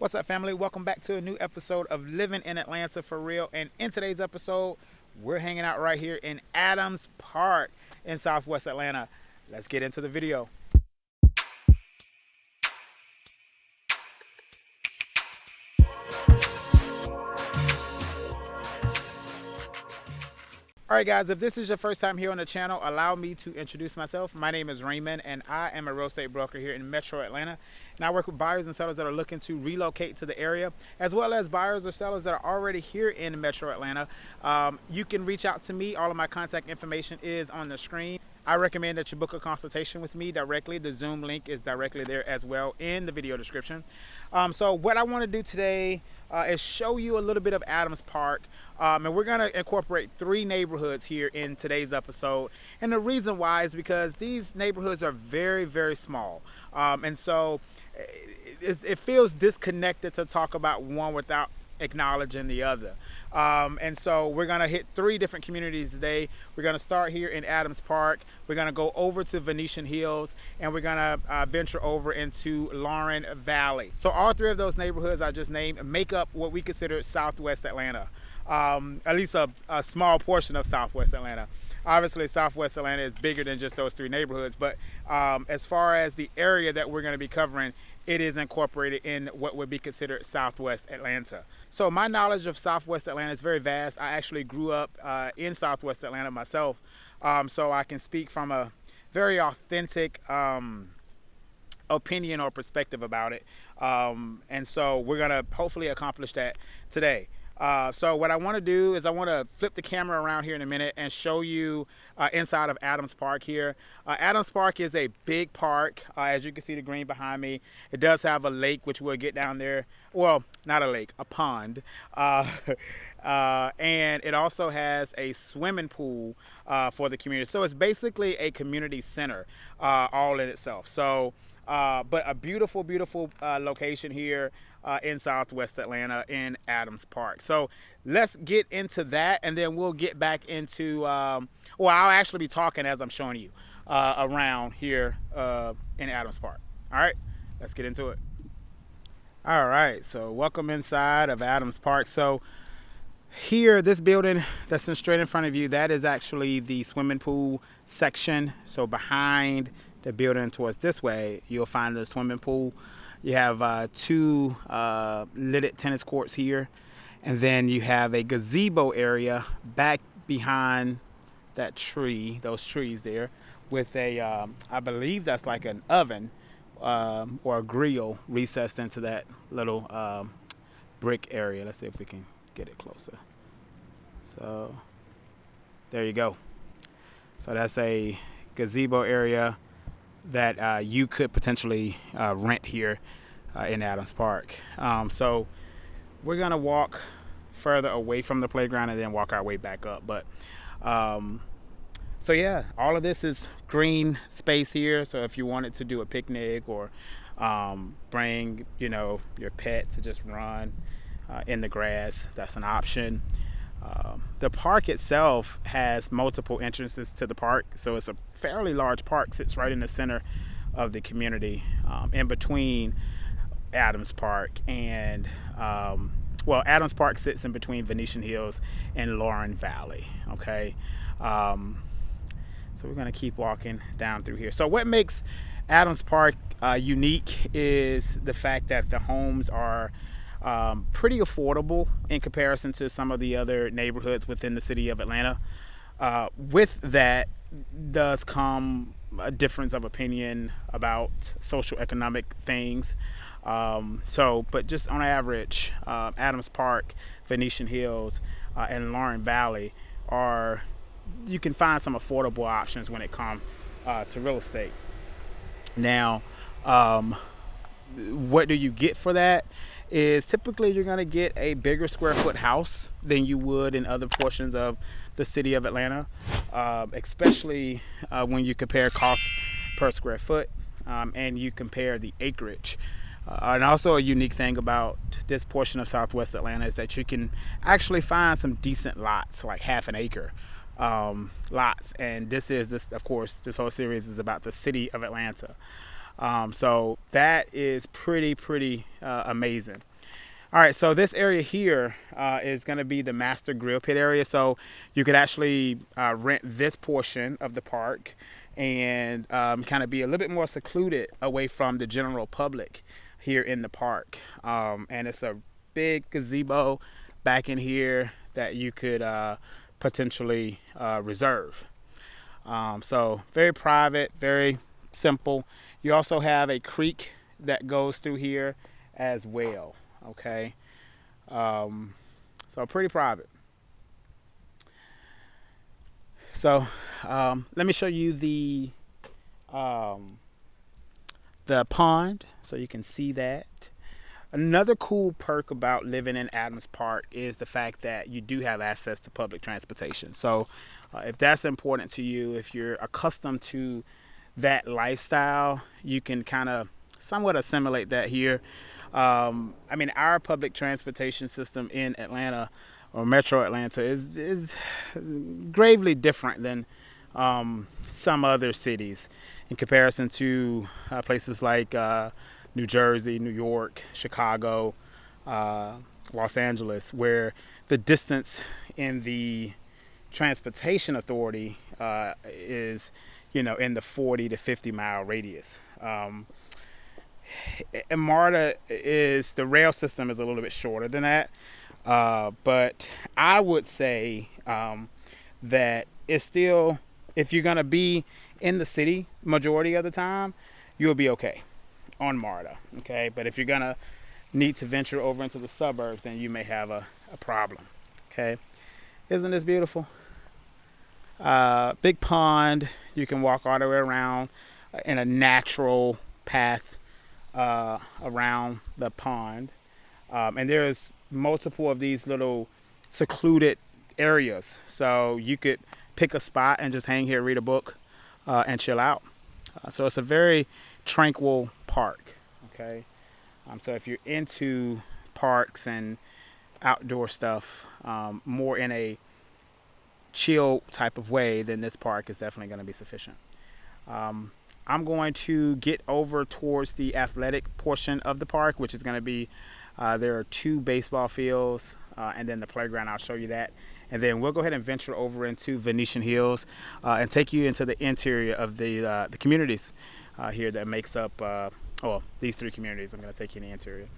What's up, family? Welcome back to a new episode of Living in Atlanta for Real. And in today's episode, we're hanging out right here in Adams Park in Southwest Atlanta. Let's get into the video. All right, guys, if this is your first time here on the channel, allow me to introduce myself. My name is Raymond, and I am a real estate broker here in Metro Atlanta. And I work with buyers and sellers that are looking to relocate to the area, as well as buyers or sellers that are already here in Metro Atlanta. You can reach out to me. All of my contact information is on the screen. I recommend that you book a consultation with me directly. The Zoom link is directly there as well in the video description. So what I want to do today is show you a little bit of Adams Park. And we're going to incorporate 3 neighborhoods here in today's episode. And the reason why is because these neighborhoods are very, very small. And so it feels disconnected to talk about one without acknowledging the other. And so we're going to hit 3 different communities today. We're going to start here in Adams Park. We're going to go over to Venetian Hills, and we're going to venture over into Laurens Valley. So all 3 of those neighborhoods I just named make up what we consider Southwest Atlanta. At least a small portion of Southwest Atlanta. Obviously, Southwest Atlanta is bigger than just those 3 neighborhoods, but as far as the area that we're going to be covering, it is incorporated in what would be considered Southwest Atlanta. So my knowledge of Southwest Atlanta is very vast. I actually grew up in Southwest Atlanta myself, so I can speak from a very authentic opinion or perspective about it. And so we're going to hopefully accomplish that today. So what I want to do is I want to flip the camera around here in a minute and show you inside of Adams Park here. Adams Park is a big park. As you can see the green behind me, it does have a lake, which we'll get down there. Well, not a lake, a pond. And it also has a swimming pool for the community. So it's basically a community center all in itself. So, but a beautiful, beautiful location here in Southwest Atlanta in Adams Park. So let's get into that, and then we'll get back into, well, I'll actually be talking as I'm showing you around here in Adams Park. All right, let's get into it. All right, so welcome inside of Adams Park. So here, this building that's straight in front of you, that is actually the swimming pool section. So behind the building towards this way, you'll find the swimming pool. You have 2 lidded tennis courts here, and then you have a gazebo area back behind that tree, those trees there, with a, I believe that's like an oven or a grill recessed into that little brick area. Let's see if we can get it closer. So there you go. So that's a gazebo area that you could potentially rent here in Adams Park. So we're gonna walk further away from the playground and then walk our way back up. But so yeah, all of this is green space here. So if you wanted to do a picnic or bring, you know, your pet to just run in the grass, that's an option. The park itself has multiple entrances to the park, so it's a fairly large park. Sits right in the center of the community, in between Adams Park and well, Adams Park sits in between Venetian Hills and Laurens Valley. Okay, so we're gonna keep walking down through here. So what makes Adams Park unique is the fact that the homes are pretty affordable in comparison to some of the other neighborhoods within the city of Atlanta. With that does come a difference of opinion about social economic things. But just on average, Adams Park, Venetian Hills, and Laurens Valley you can find some affordable options when it comes to real estate. Now, what do you get for that? Is typically you're going to get a bigger square foot house than you would in other portions of the city of Atlanta, especially when you compare cost per square foot and you compare the acreage. And also a unique thing about this portion of Southwest Atlanta is that you can actually find some decent lots, like half an acre lots. And this whole series is about the city of Atlanta. So that is pretty amazing. All right, so this area here is going to be the master grill pit area. So you could actually rent this portion of the park and kind of be a little bit more secluded away from the general public here in the park. And it's a big gazebo back in here that you could potentially reserve. So very private, very simple. You also have a creek that goes through here as well. Okay, so pretty private. So let me show you the pond so you can see that. Another cool perk about living in Adams Park is the fact that you do have access to public transportation. So if that's important to you, if you're accustomed to that lifestyle, you can kind of somewhat assimilate that here. I mean, our public transportation system in Atlanta or Metro Atlanta is gravely different than some other cities in comparison to places like New Jersey, New York, Chicago, Los Angeles, where the distance in the transportation authority is, in the 40 to 50 mile radius. And MARTA the rail system is a little bit shorter than that. But I would say that it's still, if you're going to be in the city majority of the time, you'll be okay on MARTA. Okay. But if you're going to need to venture over into the suburbs, then you may have a problem. Okay. Isn't this beautiful? Big pond. You can walk all the way around in a natural path around the pond, and there's multiple of these little secluded areas, so you could pick a spot and just hang here, read a book, and chill out. So it's a very tranquil park. Okay, so if you're into parks and outdoor stuff, more in a chill type of way, then this park is definitely going to be sufficient. I'm going to get over towards the athletic portion of the park, which is going to be, there are 2 baseball fields and then the playground. I'll show you that. And then we'll go ahead and venture over into Venetian Hills and take you into the interior of the communities here that makes up, these 3 communities. I'm going to take you in the interior.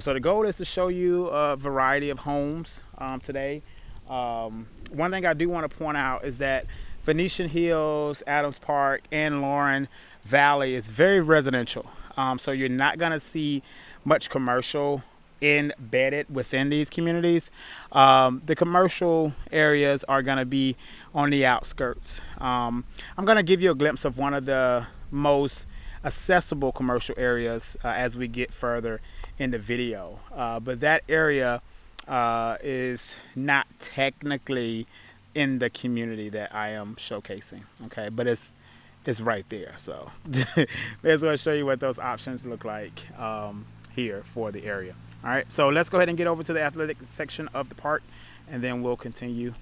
So the goal is to show you a variety of homes today. One thing I do want to point out is that Venetian Hills, Adams Park, and Laurens Valley is very residential. So you're not going to see much commercial embedded within these communities. The commercial areas are going to be on the outskirts. I'm going to give you a glimpse of one of the most accessible commercial areas as we get further in the video. But that area is not technically in the community that I am showcasing, okay, but it's right there. So I'm just going to show you what those options look like here for the area. All right, so let's go ahead and get over to the athletic section of the park, and then we'll continue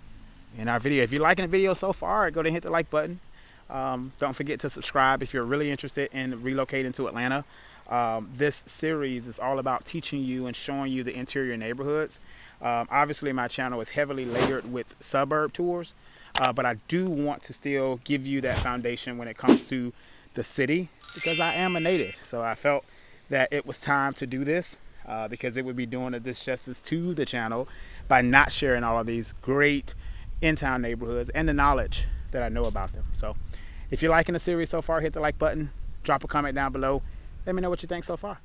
in our video. If you're liking the video so far, go ahead and hit the like button. Don't forget to subscribe if you're really interested in relocating to Atlanta. This series is all about teaching you and showing you the interior neighborhoods. Obviously, my channel is heavily layered with suburb tours, but I do want to still give you that foundation when it comes to the city, because I am a native. So I felt that it was time to do this because it would be doing a disjustice to the channel by not sharing all of these great in-town neighborhoods and the knowledge that I know about them. So if you're liking the series so far, hit the like button, drop a comment down below. Let me know what you think so far.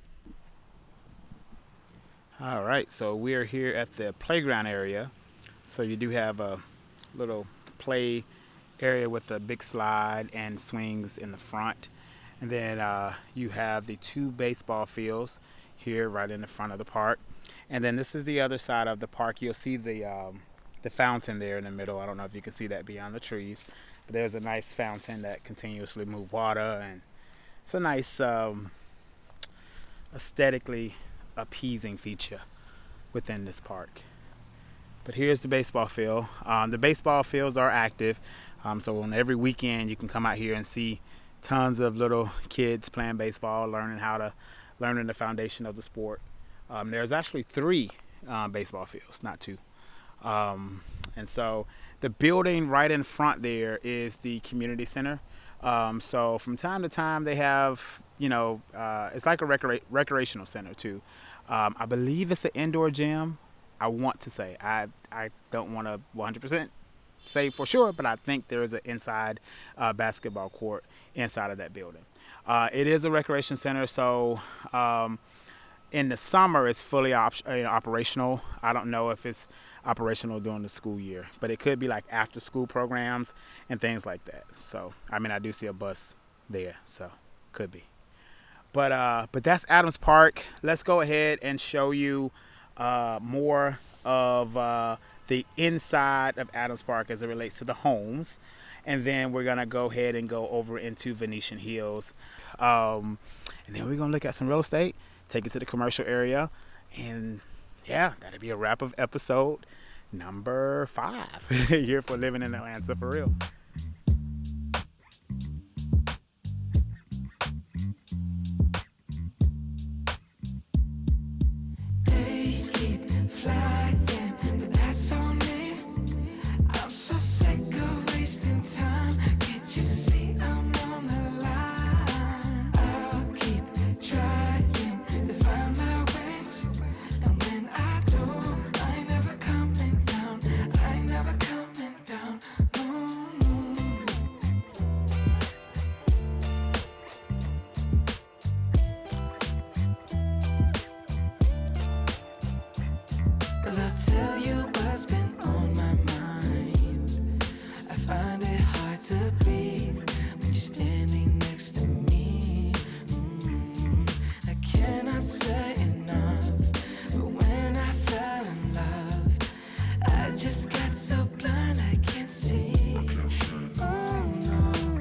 All right, so we are here at the playground area. So you do have a little play area with a big slide and swings in the front. And then you have the 2 baseball fields here right in the front of the park. And then this is the other side of the park. You'll see the fountain there in the middle. I don't know if you can see that beyond the trees, but there's a nice fountain that continuously moves water, and it's a nice aesthetically appeasing feature within this park. But here's the baseball field. The baseball fields are active, so on every weekend you can come out here and see tons of little kids playing baseball, learning the foundation of the sport. There's actually 3 baseball fields, not 2. And so the building right in front there is the community center. So from time to time they have, it's like a recreational center too. I believe it's an indoor gym. I want to say, I don't want to 100% say for sure, but I think there is an inside basketball court inside of that building. It is a recreation center, so in the summer it's fully operational. I don't know if it's operational during the school year, but it could be like after school programs and things like that. So I mean, I do see a bus there, so could be. But that's Adams Park. Let's go ahead and show you more of the inside of Adams Park as it relates to the homes, and then we're gonna go ahead and go over into Venetian Hills, and then we're gonna look at some real estate, take it to the commercial area, and yeah, that'll be a wrap of episode number 5 here for Living in Atlanta for Real. Days keep flying, but that's on me. I'm so sick of wasting time. Can't you see I'm on the line? I'll keep trying to find my wings, and when I do, I ain't never coming down. I ain't never coming down. No. Well, I'll tell you what's been on my mind. I find it hard to breathe when you're standing next to me. I cannot say enough, but when I fell in love, I just got so blind I can't see. Oh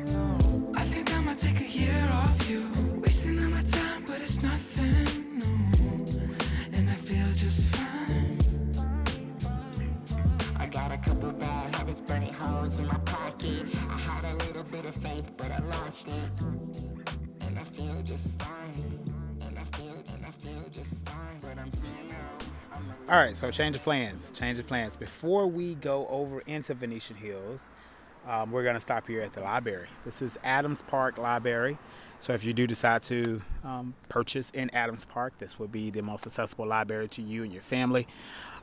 no. I think I might take a year off you, wasting all my time, but it's nothing. No. And I feel just fine. I got a couple bad habits, burning holes in my pocket. I had a little bit of faith, but I lost it. And I feel just fine. And I feel just fine. But I'm here now. All right, so change of plans. Before we go over into Venetian Hills, we're going to stop here at the library. This is Adams Park Library. So if you do decide to purchase in Adams Park, this would be the most accessible library to you and your family.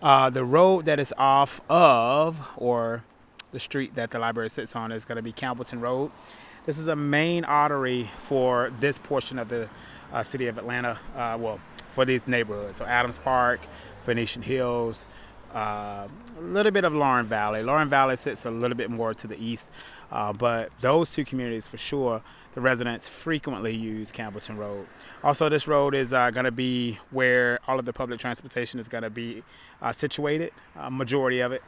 The road that is off of, or the street that the library sits on, is going to be Campbellton Road. This is a main artery for this portion of the city of Atlanta, for these neighborhoods. So Adams Park, Venetian Hills, a little bit of Laurens Valley. Laurens Valley sits a little bit more to the east, but those 2 communities for sure, the residents frequently use Campbellton Road. Also, this road is going to be where all of the public transportation is going to be situated, majority of it.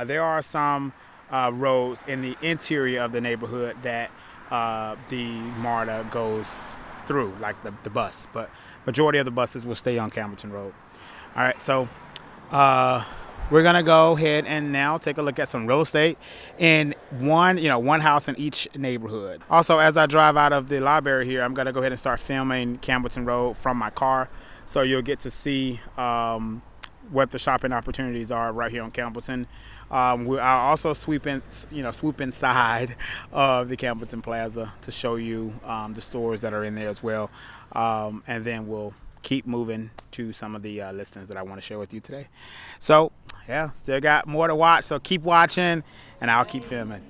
There are some roads in the interior of the neighborhood that the MARTA goes through, like the bus, but majority of the buses will stay on Campbellton Road. All right, so we're gonna go ahead and now take a look at some real estate in one house in each neighborhood. Also, as I drive out of the library here, I'm gonna go ahead and start filming Campbellton Road from my car, so you'll get to see what the shopping opportunities are right here on Campbellton. I'll also swoop inside of the Campbellton Plaza to show you the stores that are in there as well, and then we'll keep moving to some of the listings that I want to share with you today. So yeah, still got more to watch, so keep watching and I'll keep filming.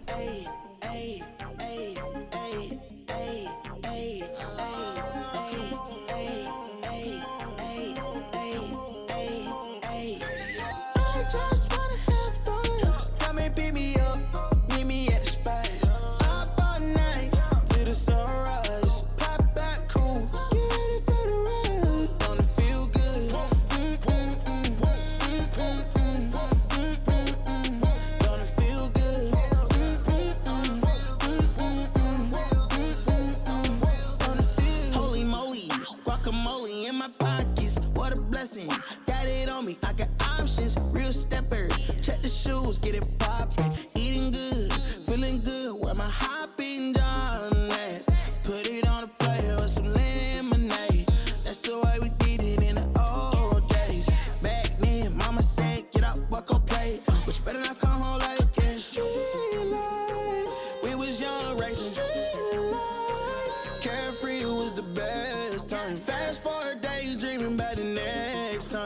Got it on me, I got options, real stepper. Check the shoes, get it poppin'. Eating good, feeling good, where my hopping done at. Put it on a plate with some lemonade. That's the way we did it in the old days.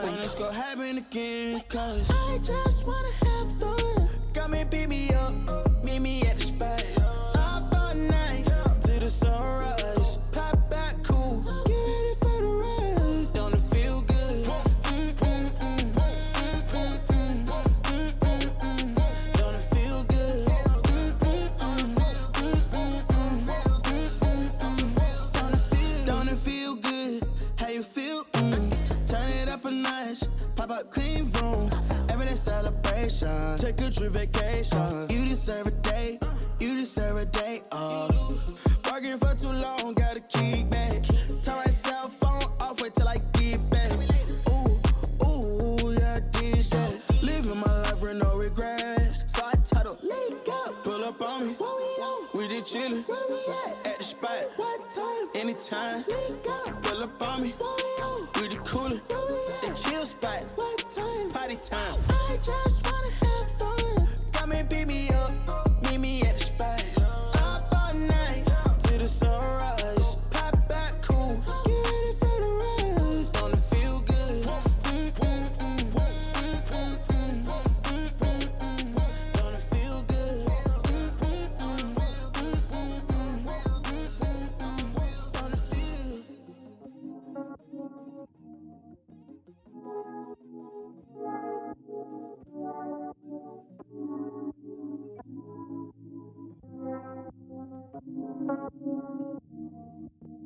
mind. When it's gonna happen again, cause I just wanna have fun. Come and beat me up, meet me at the spot. Up all night, till the sunrise. Pop back cool, get ready for the ride. Don't it feel good? Don't it feel good? Don't it feel good? How you feel? Turn it up a notch, pop up clean room. Everyday celebration, take a trip vacation. You deserve a day, you deserve a day off. Working for too long, gotta keep back. Turn my cell phone off, wait till I get back. Ooh, yeah, I did that. Living my life with no regrets. So I title, let go. Pull up on me, we did chillin'. At the spot, what time? Anytime. Pull up on me, we did coolin'. The chill spot, what time? Party time. I just wanna have fun. Come and beat me up, meet me at the spot. Up all night, till the sunrise. Pop back cool, get ready for the ride. Don't it feel good? Don't it feel good? Don't it feel?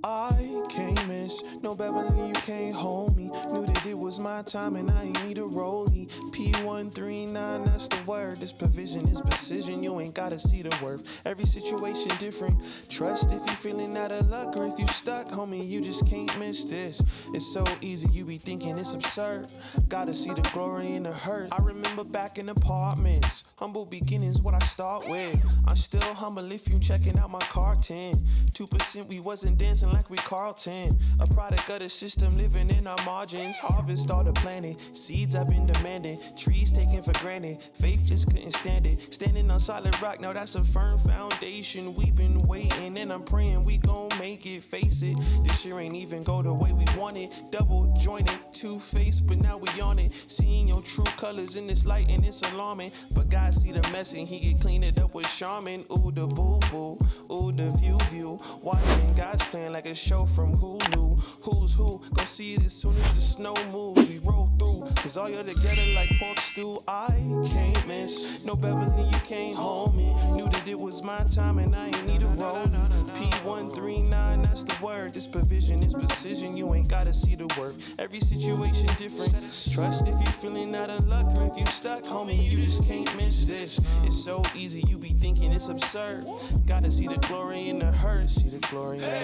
I can't miss no Beverly, you can't hold me. Knew that it was my time and I ain't need a rollie. P139, that's the word. This provision is precision, you ain't gotta see the worth. Every situation different. Trust if you feeling out of luck or if you stuck, homie, you just can't miss this. It's so easy, you be thinking it's absurd. Gotta see the glory in the hurt. I remember back in apartments, humble beginnings, what I start with. I'm still humble if you checking out my car 10. 2% we wasn't dancing like we Carlton. A product of the system living in our margins. Harvest all the planet. Seeds I've been demanding. Trees taken for granted. Faith just couldn't stand it. Standing on solid rock, now that's a firm foundation. We've been waiting and I'm praying we gon' make it. Face it, this year ain't even go the way we want it. Double jointed, two-faced, but now we on it. Seeing your true colors in this light and it's alarming. But God see the mess and he get clean it up with Charmin. Ooh, the boo-boo. Ooh, the view. Watching God's plan like a show from Hulu. Who's who? Gon' see it as soon as the snow moves. We roll through, cause all you're together like pork stew. I can't miss no Beverly, you can't hold me. Knew that it was my time and I ain't need a roll. P139, that's the word. This provision is precision, you ain't gotta see the worth. Every situation different. Trust if you feeling out of luck or if you stuck, homie, you just can't miss this. It's so easy, you be thinking it's absurd. Gotta see the glory in the hurt, see the glory in the hurt.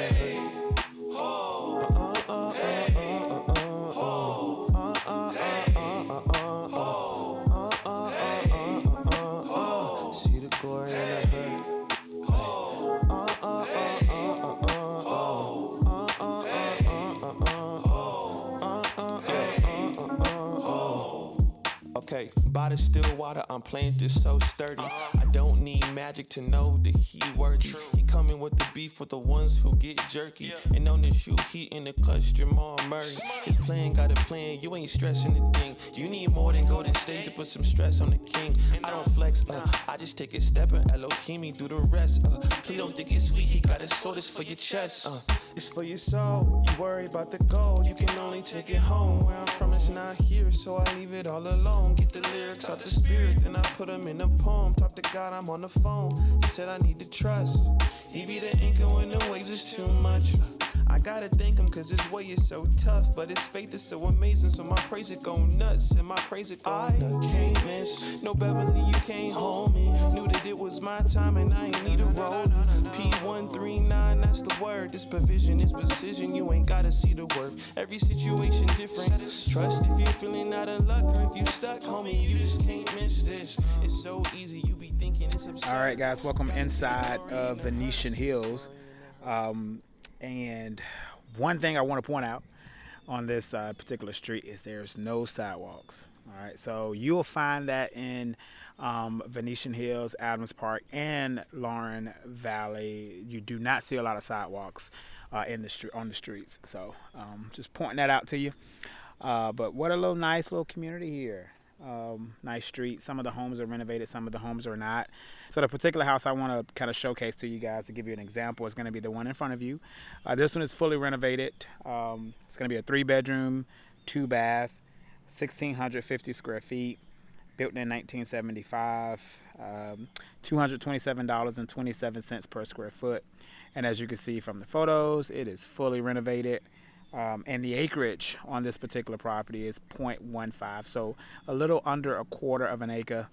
See the glory in the hurt. Okay, by the still water, I'm playing this so sturdy. I don't need magic to know that he worthy. He coming with the beef with the ones who get jerky. And on the shoe, he in the clutch, Jamal Murray. His plan got a plan, you ain't stressing the thing. You need more than Golden State to put some stress on the king. I don't flex, I just take a step and Elohim do the rest. Please don't think it's sweet, he got his sword, it's for your chest. It's for your soul, you worry about the gold, you can only take it home. Where I'm from it's not here, so I leave it all alone. Get the lyrics out the spirit, then I put them in a poem. Talk to God, I'm on the phone, he said I need to trust. He be the anchor when the waves is too much. I gotta thank him cause his way is so tough, but his faith is so amazing, so my praise it go nuts, and my praise it go nuts. I can't miss no Beverly, you can't hold me. Knew that it was my time and I ain't need a roll. P139, that's the word. This provision is precision, you ain't gotta see the worth. Every situation different. Trust if you're feeling out of luck or if you stuck, homie, you just can't miss this. It's so easy, you be thinking it's absurd. All right, guys, welcome inside of Venetian Hills. And one thing I want to point out on this particular street is there's no sidewalks. All right, so you'll find that in Venetian Hills, Adams Park, and Laurens Valley. You do not see a lot of sidewalks in the on the streets. So just pointing that out to you. But what a nice little community here. Nice street. Some of the homes are renovated, some of the homes are not. So the particular house I want to kind of showcase to you guys to give you an example is going to be the one in front of you. This one is fully renovated. It's going to be a 3-bedroom, 2-bath, 1,650 square feet, built in 1975, $227.27 per square foot. And as you can see from the photos, it is fully renovated. And the acreage on this particular property is 0.15, so a little under a quarter of an acre,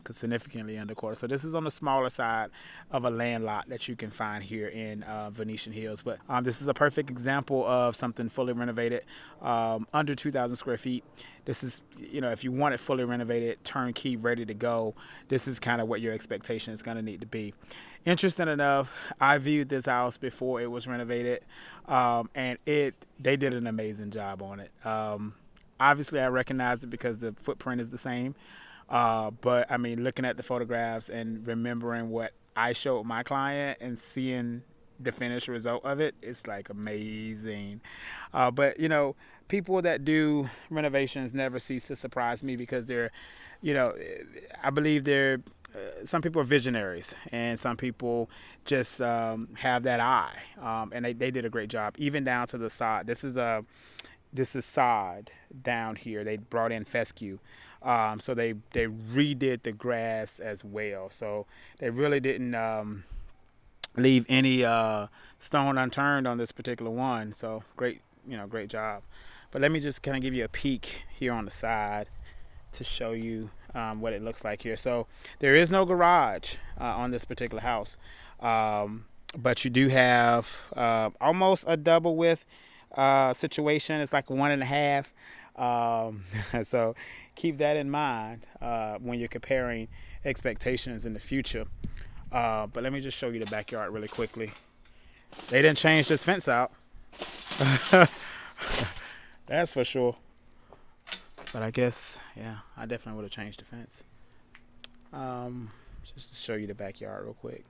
significantly under a quarter. So this is on the smaller side of a land lot that you can find here in Venetian Hills. But this is a perfect example of something fully renovated, under 2,000 square feet. This is, if you want it fully renovated, turnkey, ready to go, this is kind of what your expectation is going to need to be. Interesting enough, I viewed this house before it was renovated, and they did an amazing job on it. Obviously, I recognized it because the footprint is the same, but I mean, looking at the photographs and remembering what I showed my client and seeing the finished result of it, it's like amazing. But people that do renovations never cease to surprise me because they're, I believe they're. Some people are visionaries, and some people just have that eye, and they did a great job, even down to the sod. This is sod down here. They brought in fescue, so they redid the grass as well. So they really didn't leave any stone unturned on this particular one. So great job. But let me just kind of give you a peek here on the side to show you what it looks like here. So there is no garage on this particular house, but you do have almost a double width situation. It's like 1.5. So keep that in mind when you're comparing expectations in the future. But let me just show you the backyard really quickly. They didn't change this fence out. That's for sure. But I guess, yeah, I definitely would have changed the fence. Just to show you the backyard real quick.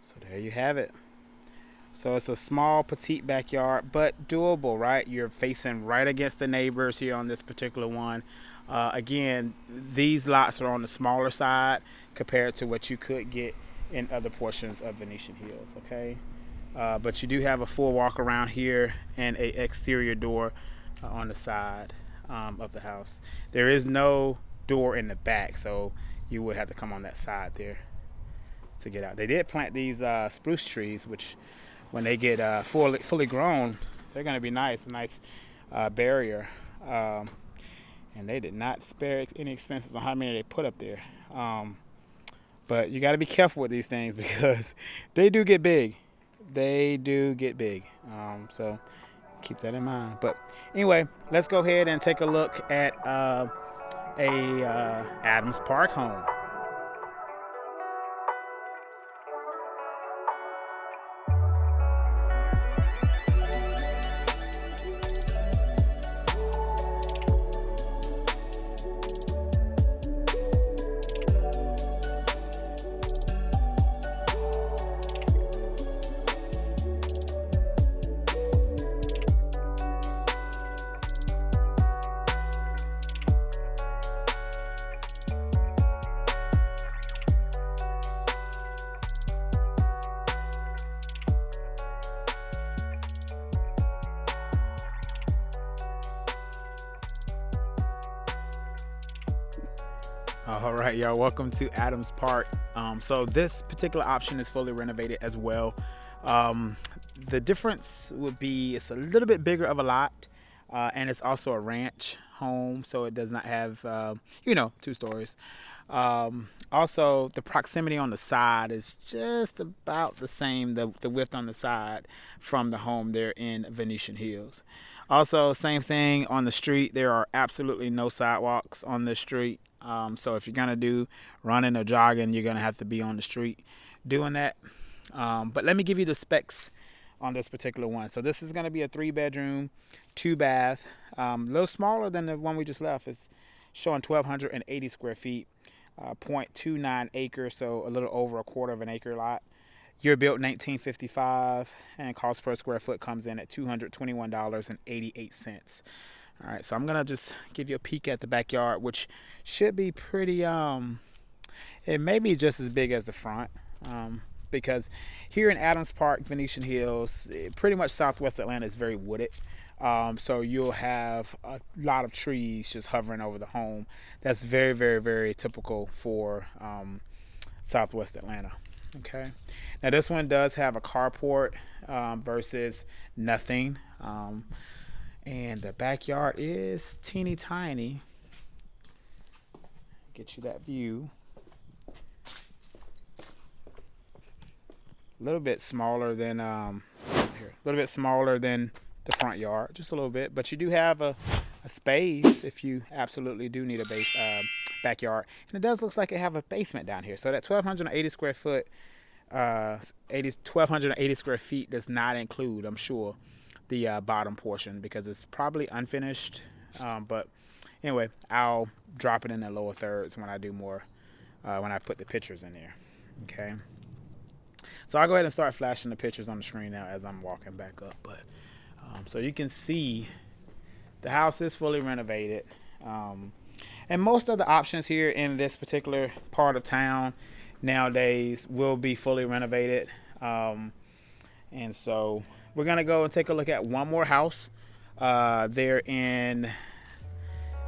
So there you have it. So it's a small, petite backyard, but doable, right? You're facing right against the neighbors here on this particular one. Again, these lots are on the smaller side compared to what you could get in other portions of Venetian Hills, okay? But you do have a full walk around here and a exterior door on the side of the house. There is no door in the back, so you would have to come on that side there to get out. They did plant these spruce trees, which when they get fully grown, they're going to be nice, a nice barrier. And they did not spare any expenses on how many they put up there. But you got to be careful with these things because they do get big. So keep that in mind. But anyway, let's go ahead and take a look at a Adams Park home. All right, y'all, welcome to Adams Park. So this particular option is fully renovated as well. The difference would be it's a little bit bigger of a lot, and it's also a ranch home, so it does not have 2 stories. Also, the proximity on the side is just about the same, the width on the side from the home there in Venetian Hills. Also, same thing on the street. There are absolutely no sidewalks on this street. So if you're going to do running or jogging, you're going to have to be on the street doing that. But let me give you the specs on this particular one. So this is going to be a 3-bedroom, 2-bath, a little smaller than the one we just left. It's showing 1,280 square feet, 0.29 acres, so a little over a quarter of an acre lot. Year built 1955, and cost per square foot comes in at $221.88. All right, so I'm gonna just give you a peek at the backyard, which should be pretty. It may be just as big as the front, because here in Adams Park, Venetian Hills, pretty much Southwest Atlanta is very wooded. So you'll have a lot of trees just hovering over the home. That's very, very, very typical for Southwest Atlanta. Okay. Now this one does have a carport versus nothing. And the backyard is teeny tiny. Get you that view. A little bit smaller than the front yard, just a little bit. But you do have a space if you absolutely do need a backyard. And it does look like it have a basement down here. So that 1,280 square foot, 1,280 square feet does not include, I'm sure, the bottom portion, because it's probably unfinished. But anyway, I'll drop it in the lower thirds when I do more, when I put the pictures in there. Okay. So I'll go ahead and start flashing the pictures on the screen now as I'm walking back up. But so you can see the house is fully renovated. And most of the options here in this particular part of town nowadays will be fully renovated. And so we're going to go and take a look at one more house there in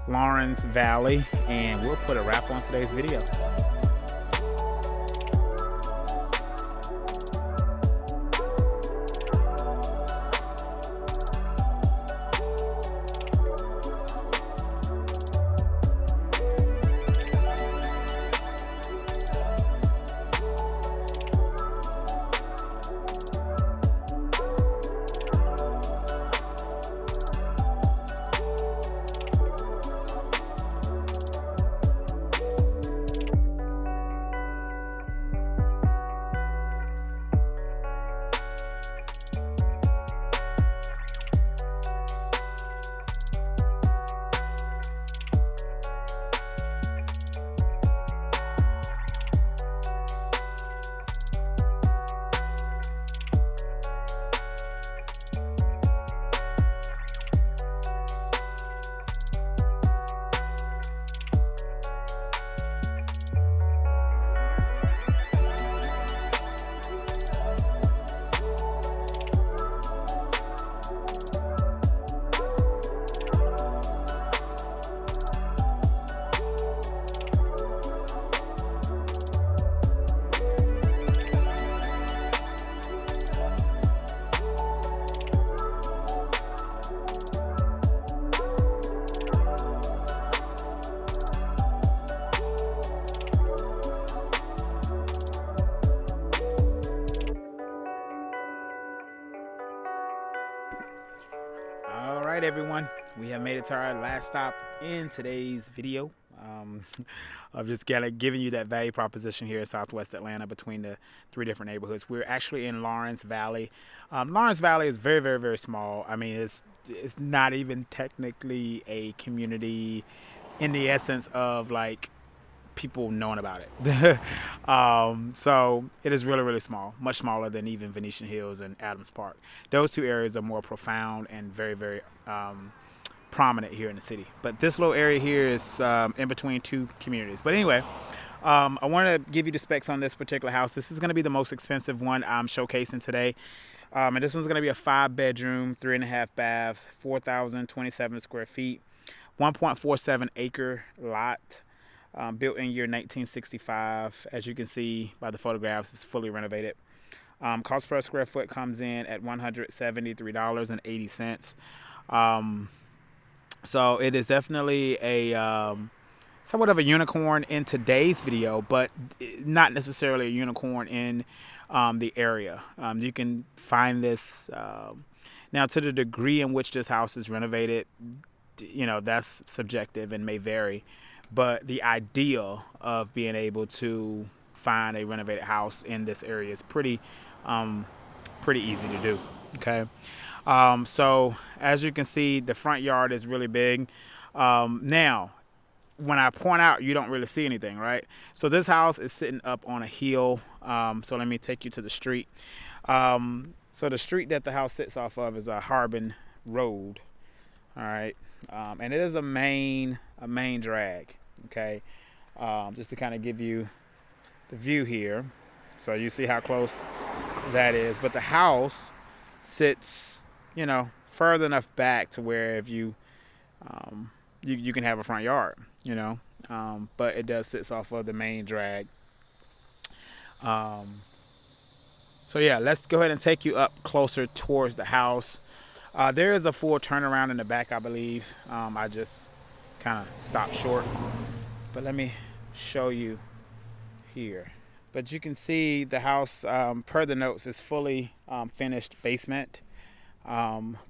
Laurens Valley, and we'll put a wrap on today's video. All right, everyone, we have made it to our last stop in today's video. Of just giving you that value proposition here in Southwest Atlanta between the three different neighborhoods. We're actually in Laurens Valley. Laurens Valley is very, very, very small. I mean, it's not even technically a community in the essence of like people knowing about it. So it is really, really small, much smaller than even Venetian Hills and Adams Park. Those two areas are more profound and very, very prominent here in the city. But this little area here is in between two communities. But anyway, I want to give you the specs on this particular house. This is going to be the most expensive one I'm showcasing today. And this one's going to be a 5-bedroom, 3.5 bath, 4,027 square feet, 1.47 acre lot. Built in year 1965. As you can see by the photographs, it's fully renovated. Cost per square foot comes in at $173.80. So it is definitely a somewhat of a unicorn in today's video, but not necessarily a unicorn in the area. You can find this now, to the degree in which this house is renovated, you know, that's subjective and may vary. But the idea of being able to find a renovated house in this area is pretty easy to do. Okay. So as you can see, the front yard is really big. Now, when I point out, you don't really see anything, right? So this house is sitting up on a hill. So let me take you to the street. So the street that the house sits off of is a Harbin Road. All right, and it is a main drag. Okay, just to kind of give you the view here, so you see how close that is. But the house sits, you know, further enough back to where if you you can have a front yard, you know, but it does sit off of the main drag. So yeah, let's go ahead and take you up closer towards the house. There is a full turnaround in the back, I believe. I just kind of stopped short, but let me show you here. But you can see the house, per the notes, is fully finished basement,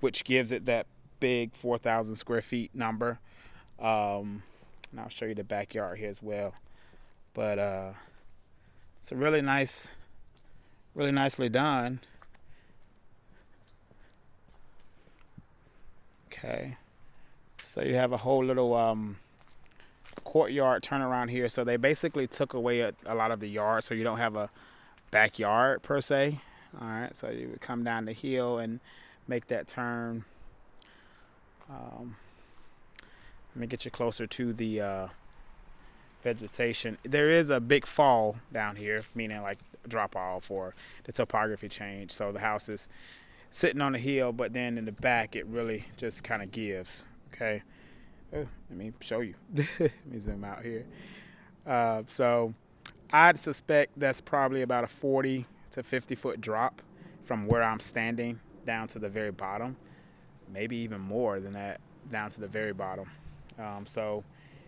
which gives it that big 4,000 square feet number. And I'll show you the backyard here as well. But it's a really nice, really nicely done. Okay, so you have a whole little courtyard turnaround here. So they basically took away a lot of the yard, so you don't have a backyard per se. All right, so you would come down the hill and make that turn. Let me get you closer to the vegetation. There is a big fall down here, meaning like drop off or the topography change. So the house is sitting on the hill, but then in the back it really just kind of gives. Okay, let me show you. Let me zoom out here. So I'd suspect that's probably about a 40 to 50 foot drop from where I'm standing down to the very bottom, maybe even more than that, down to the very bottom. So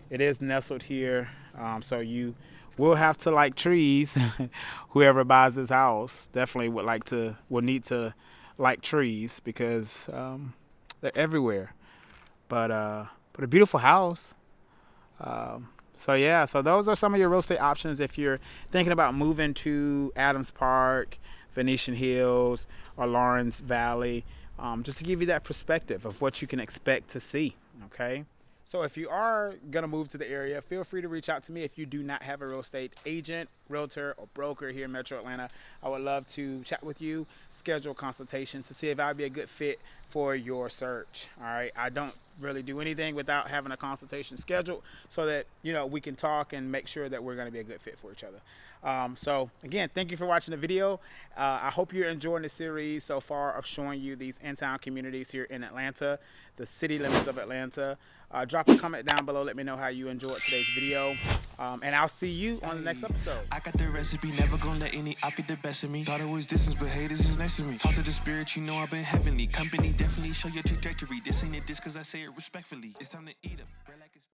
it is nestled here. So you will have to like trees. Whoever buys this house definitely will need to like trees, because they're everywhere. But a beautiful house. So yeah, so those are some of your real estate options if you're thinking about moving to Adams Park, Venetian Hills, or Laurens Valley, just to give you that perspective of what you can expect to see. Okay, so if you are gonna move to the area, feel free to reach out to me. If you do not have a real estate agent, realtor, or broker here in Metro Atlanta, I would love to chat with you, schedule a consultation to see if I'd be a good fit for your search. All right, I don't really do anything without having a consultation scheduled, so that, you know, we can talk and make sure that we're going to be a good fit for each other. So again, thank you for watching the video. I hope you're enjoying the series so far of showing you these in-town communities here in Atlanta, the city limits of Atlanta. Drop a comment down below. Let me know how you enjoyed today's video. And I'll see you on the next episode. I got the recipe, never gonna let any op get the best of me. Thought it was distance, but haters is next to me. Talk to the spirit, you know I've been heavenly. Company definitely show your trajectory. This ain't a diss, cause I say it respectfully. It's time to eat up.